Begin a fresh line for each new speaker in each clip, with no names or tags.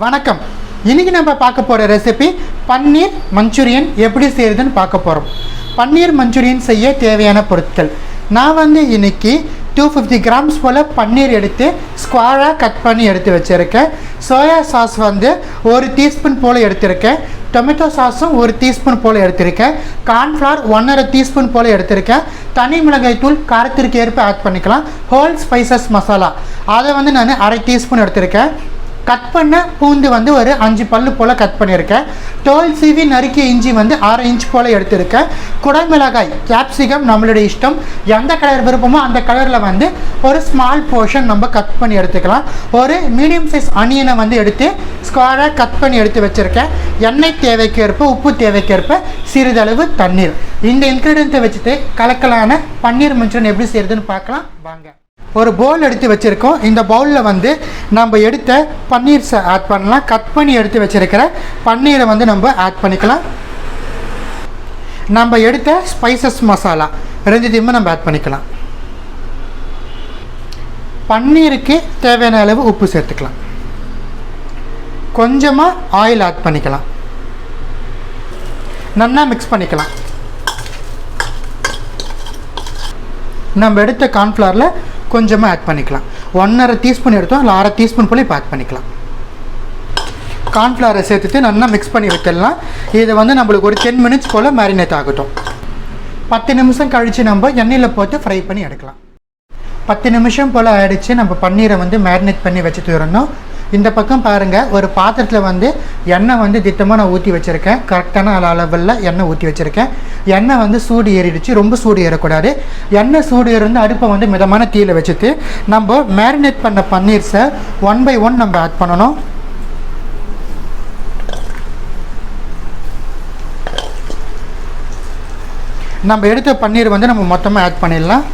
வணக்கம். இன்னைக்கு நம்ம பார்க்க போகிற ரெசிபி பன்னீர் மஞ்சூரியன் எப்படி செய்யறதுன்னு பார்க்க போகிறோம். பன்னீர் மஞ்சூரியன் செய்ய தேவையான பொருட்கள் நான் இன்னைக்கு 250 கிராம்ஸ் போல் பன்னீர் எடுத்து ஸ்கொயராக கட் பண்ணி எடுத்து வச்சுருக்கேன். சோயா சாஸ் 1 டீஸ்பூன் போல் எடுத்திருக்கேன். டொமேட்டோ சாஸும் 1 டீஸ்பூன் போல் எடுத்திருக்கேன். கார்ன்ஃப்ளவர் 1.5 டீஸ்பூன் போல் எடுத்திருக்கேன். தனி மிளகாய் தூள் காரத்திற்கு ஏற்ப ஆட் பண்ணிக்கலாம். ஹோல் ஸ்பைசஸ் மசாலா அதை நான் 1/2 டீஸ்பூன் எடுத்திருக்கேன். கட் பண்ண பூண்டு ஒரு 5 பல்லு போல் கட் பண்ணியிருக்கேன். தோல் சீவி நறுக்கிய இஞ்சி 1/2 இன்ச் போல் எடுத்திருக்கேன். குடமிளகாய் கேப்சிகம் நம்மளுடைய இஷ்டம், எந்த கலர் விருப்பமோ அந்த கலரில் ஒரு ஸ்மால் போர்ஷன் நம்ம கட் பண்ணி எடுத்துக்கலாம். ஒரு மீடியம் சைஸ் அனியனை எடுத்து ஸ்கொயராக கட் பண்ணி எடுத்து வச்சுருக்கேன். எண்ணெய் தேவைக்கேற்ப, உப்பு தேவைக்கேற்ப, சிறிதளவு தண்ணீர். இந்த இன்க்ரீடியன்ட்டை வச்சுட்டு கலக்கலான பன்னீர் மஞ்சூரியன் எப்படி செய்கிறதுன்னு பார்க்கலாம் வாங்க. ஒரு பவுல் எடுத்து வச்சுருக்கோம். இந்த பவுலில் நம்ம எடுத்த பன்னீர்ஸை ஆட் பண்ணலாம். கட் பண்ணி எடுத்து வச்சுருக்கிற பன்னீரை நம்ம ஆட் பண்ணிக்கலாம். நம்ம எடுத்த ஸ்பைசஸ் மசாலா ரெண்டுத்தையுமே நம்ம ஆட் பண்ணிக்கலாம். பன்னீருக்கு தேவையான அளவு உப்பு சேர்த்துக்கலாம். கொஞ்சமாக ஆயில் ஆட் பண்ணிக்கலாம். நல்லா மிக்ஸ் பண்ணிக்கலாம். நம்ம எடுத்த கார்ன்ஃப்ளவரில் கொஞ்சமாக ஆட் பண்ணிக்கலாம். 1.5 டீஸ்பூன் எடுத்தோம், இல்லை 1/2 டீஸ்பூன் போல் இப்போ ஆட் பண்ணிக்கலாம். கார்ன்ஃப்ளவரை சேர்த்துட்டு நல்லா மிக்ஸ் பண்ணி வைக்கலாம். இதை நம்மளுக்கு ஒரு 10 மினிட்ஸ் போல் மேரினேட் ஆகட்டும். 10 நிமிஷம் கழித்து நம்ம எண்ணெயில் போட்டு ஃப்ரை பண்ணி எடுக்கலாம். 10 நிமிஷம் போல் ஆகிடுச்சு. நம்ம பன்னீரை மேரினேட் பண்ணி வச்சுட்டு வரணும். இந்த பக்கம் பாருங்கள், ஒரு பாத்திரத்தில் எண்ணெய் திட்டமாக நான் ஊற்றி வச்சுருக்கேன். கரெக்டான அளவில் எண்ணெய் ஊற்றி வச்சுருக்கேன். எண்ணெய் சூடு ஏறிடுச்சு. ரொம்ப சூடு ஏறக்கூடாது. எண்ணெய் சூடு ஏறிருந்து அடுப்பை மிதமான தீயில் வச்சுட்டு நம்ம மேரினேட் பண்ண பன்னீர்ஸை 1 by 1 நம்ம ஆட் பண்ணணும். நம்ம எடுத்த பன்னீர் நம்ம மொத்தமாக ஆட் பண்ணிடலாம்.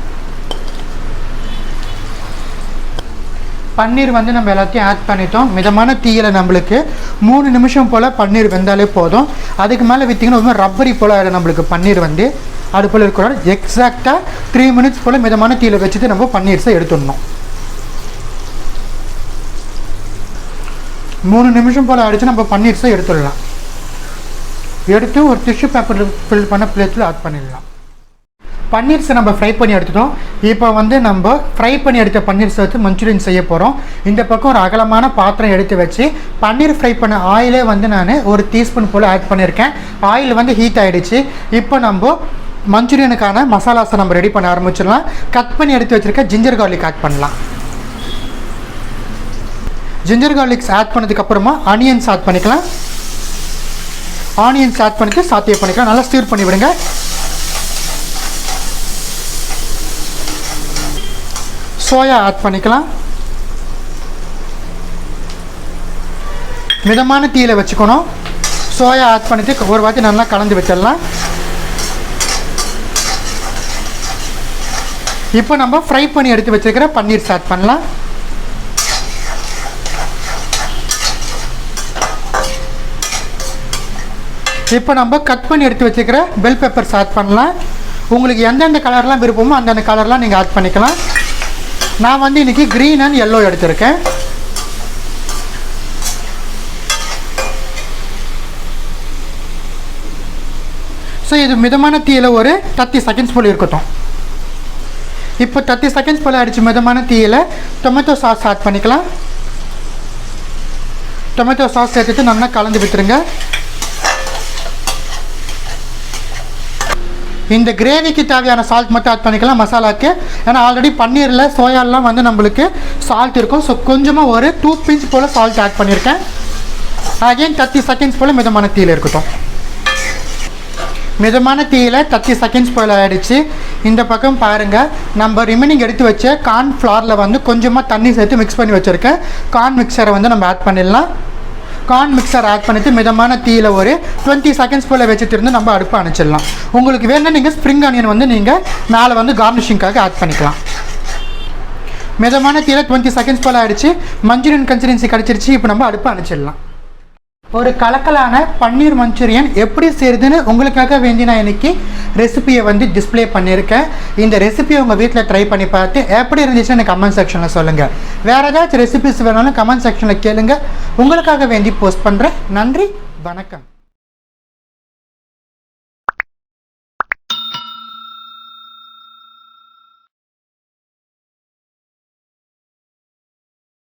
பன்னீர் நம்ம எல்லாத்தையும் ஆட் பண்ணிட்டோம். மிதமான தீயில் நம்மளுக்கு 3 நிமிஷம் போல் பன்னீர் வெந்தாலே போதும். அதுக்கு மேலே விற்றிங்கன்னா ரொம்ப ரப்பரி போல் நம்மளுக்கு பன்னீர் அது போல் இருக்கக்கூடாது. எக்ஸாக்டாக 3 மினிட்ஸ் போல் மிதமான தீயில் வச்சுட்டு நம்ம பன்னீர்ஸை எடுத்துடணும். 3 நிமிஷம் போல் ஆகிடுச்சு. நம்ம பன்னீர்ஸை எடுத்துடலாம். எடுத்து ஒரு டிஷ்யூ பேப்பர் ஃபில் பண்ண பிளேட்டில் ஆட் பண்ணிடலாம். பன்னீர்ஸை நம்ம ஃப்ரை பண்ணி எடுத்துட்டோம். இப்போ நம்ம ஃப்ரை பண்ணி எடுத்த பன்னீர்ஸை வச்சு மஞ்சூரியன் செய்ய போகிறோம். இந்த பக்கம் ஒரு அகலமான பாத்திரம் எடுத்து வச்சு பன்னீர் ஃப்ரை பண்ண ஆயிலே நான் 1 டீஸ்பூன் போல் ஆட் பண்ணியிருக்கேன். ஆயில் ஹீட் ஆகிடுச்சு. இப்போ நம்ம மஞ்சூரியனுக்கான மசாலாஸை நம்ம ரெடி பண்ண ஆரம்பிச்சிடலாம். கட் பண்ணி எடுத்து வச்சுருக்க ஜிஞ்சர் கார்லிக் ஆட் பண்ணலாம். ஜிஞ்சர் கார்லிக்ஸ் ஆட் பண்ணதுக்கப்புறமா ஆனியன்ஸ் ஆட் பண்ணிக்கலாம். ஆனியன்ஸ் ஆட் பண்ணிவிட்டு சாத்திய பண்ணிக்கலாம். நல்லா ஸ்டீர் பண்ணி விடுங்க. சோயா ஆட் பண்ணிக்கலாம். மிதமான தீயில் வச்சுக்கணும். சோயா ஆட் பண்ணிவிட்டு ஒரு வாட்டி நல்லா கலந்து வச்சிடலாம். இப்போ நம்ம ஃப்ரை பண்ணி எடுத்து வச்சுருக்கிற பன்னீர் ஆட் பண்ணலாம். இப்போ நம்ம கட் பண்ணி எடுத்து வச்சுருக்கிற பெல் பெப்பர்ஸ் ஆட் பண்ணலாம். உங்களுக்கு எந்தெந்த கலர்லாம் விருப்பமோ அந்தந்த கலர்லாம் நீங்கள் ஆட் பண்ணிக்கலாம். நான் இன்றைக்கி க்ரீன் அண்ட் எல்லோ எடுத்திருக்கேன். ஸோ இது மிதமான தீயில் ஒரு 30 செகண்ட்ஸ் போல் இருக்கட்டும். இப்போ 30 செகண்ட்ஸ் போல் ஆகிடுச்சு. மிதமான தீயில் டொமேட்டோ சாஸ் ஆட் பண்ணிக்கலாம். டொமேட்டோ சாஸ் சேர்த்துட்டு நல்லா கலந்து விட்டுருங்க. இந்த கிரேவிக்கு தேவையான சால்ட் மட்டும் ஆட் பண்ணிக்கலாம் மசாலாவுக்கு. ஏன்னா ஆல்ரெடி பன்னீரில் சோயாலாம் நம்மளுக்கு சால்ட் இருக்கும். ஸோ கொஞ்சமாக ஒரு 2 பிஞ்ச் போல் சால்ட் ஆட் பண்ணியிருக்கேன். அகைன் 30 செகண்ட்ஸ் போல் மிதமான தீயில் இருக்கட்டும். மிதமான தீயில் 30 செகண்ட்ஸ் போல் ஆகிடுச்சு. இந்த பக்கம் பாருங்கள், நம்ம ரிமைனிங் எடுத்து வச்ச கார்ன்ஃப்ளவரில் கொஞ்சமாக தண்ணி சேர்த்து மிக்ஸ் பண்ணி வச்சுருக்கேன். கார்ன் மிக்சரை நம்ம ஆட் பண்ணிடலாம். கார்ன் மிக்சர் ஆட் பண்ணிவிட்டு மிதமான தீயில் ஒரு 20 செகண்ட்ஸ் போல் வச்சுட்டு இருந்து நம்ம அடுப்பை அணைச்சிடலாம். உங்களுக்கு வேணும்னா நீங்கள் ஸ்ப்ரிங் ஆனியன் நீங்கள் மேலே கார்னிஷிங்காக ஆட் பண்ணிக்கலாம். மிதமான தீயில் 20 செகண்ட்ஸ் போல் ஆகிடுச்சு. மஞ்சூரியன் கன்சிஸ்டன்சி கிடச்சிருச்சு. இப்போ நம்ம அடுப்பை அணைச்சிடலாம். ஒரு கலக்கலான பன்னீர் மஞ்சூரியன் எப்படி செய்யுதுன்னு உங்களுக்காக வேண்டி நான் இன்னைக்கு ரெசிபியை வந்து டிஸ்ப்ளே பண்ணியிருக்கேன். இந்த ரெசிபியை உங்கள் வீட்டில் ட்ரை பண்ணி பார்த்து எப்படி இருந்துச்சுன்னு எனக்கு கமெண்ட் செக்ஷனில் சொல்லுங்கள். வேறு ஏதாச்சும் ரெசிபிஸ் வேணாலும் கமெண்ட் செக்ஷனில் கேளுங்க, உங்களுக்காக வேண்டி போஸ்ட் பண்ணுறேன். நன்றி, வணக்கம்.